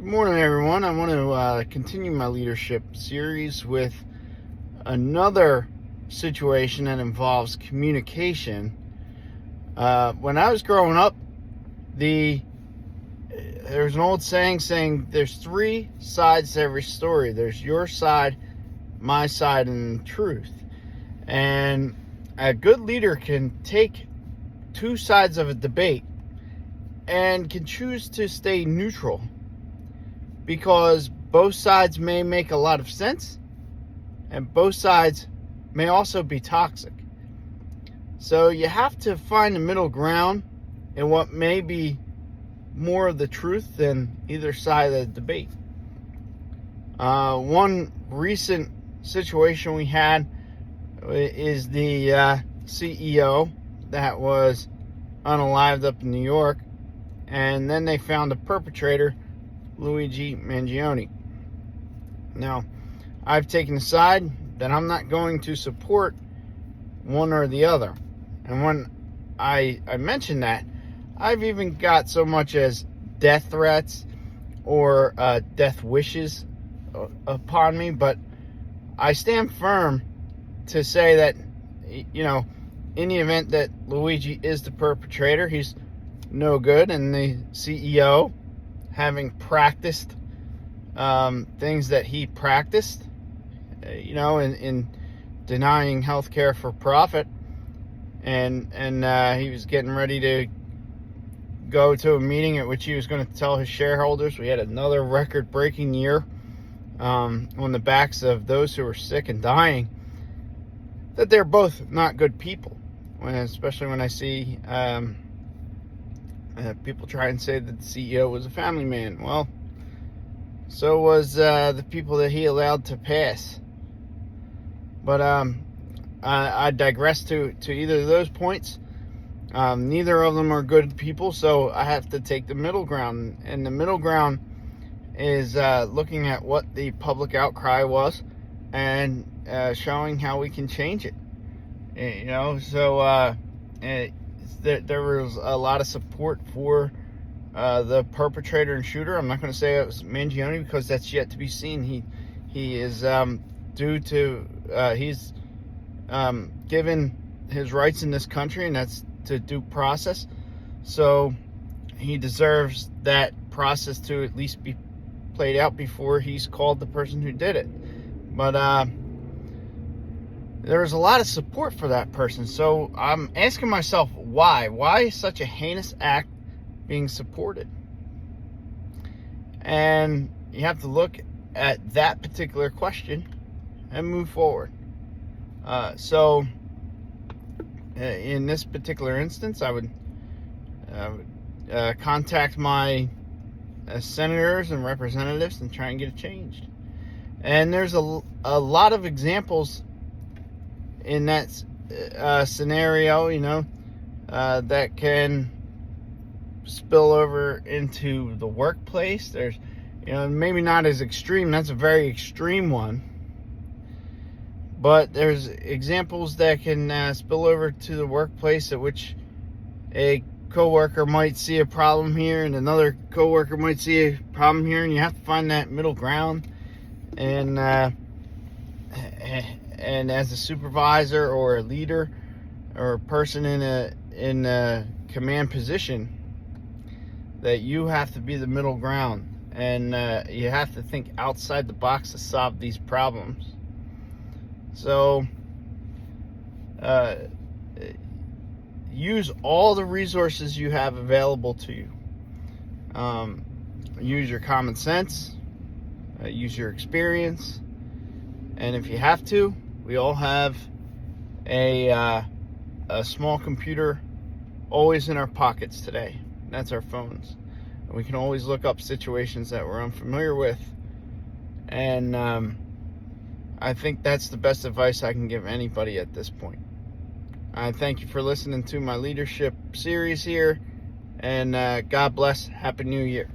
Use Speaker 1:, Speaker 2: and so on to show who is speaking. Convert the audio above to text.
Speaker 1: Good morning, everyone. I want to continue my leadership series with another situation that involves communication. When I was growing up, there's an old saying there's three sides to every story. There's your side, my side, and truth. And a good leader can take two sides of a debate and can choose to stay neutral, because both sides may make a lot of sense and both sides may also be toxic. So you have to find the middle ground in what may be more of the truth than either side of the debate. One recent situation we had is the CEO that was unalived up in New York, and then they found the perpetrator, Luigi Mangione. Now, I've taken a side that I'm not going to support one or the other. And when I mentioned that, I've even got so much as death threats or death wishes upon me. But I stand firm to say that, in the event that Luigi is the perpetrator, he's no good, and the CEO, having practiced things that he practiced, in denying healthcare for profit, and he was getting ready to go to a meeting at which he was going to tell his shareholders we had another record-breaking year on the backs of those who were sick and dying, that they're both not good people. Especially when I see people try and say that the CEO was a family man. Well, so was the people that he allowed to pass. But I digress to either of those points. Neither of them are good people, so I have to take the middle ground. And the middle ground is looking at what the public outcry was and showing how we can change it. There was a lot of support for the perpetrator and shooter. I'm not going to say it was Mangione, because that's yet to be seen. He is he's given his rights in this country, and that's to due process. So he deserves that process to at least be played out before he's called the person who did it. But there was a lot of support for that person. So I'm asking myself, why? Why is such a heinous act being supported? And you have to look at that particular question and move forward. So in this particular instance, I would contact my senators and representatives and try and get it changed. And there's a lot of examples in that scenario, that can spill over into the workplace. There's, maybe not as extreme. That's a very extreme one. But there's examples that can spill over to the workplace, at which a coworker might see a problem here and another coworker might see a problem here, and you have to find that middle ground. And as a supervisor or a leader or a person in a command position, that you have to be the middle ground, and you have to think outside the box to solve these problems. So use all the resources you have available to you. Use your common sense, use your experience, and if you have to, we all have a small computer always in our pockets today. That's our phones. And we can always look up situations that we're unfamiliar with. And I think that's the best advice I can give anybody at this point. I thank you for listening to my leadership series here. And God bless. Happy New Year.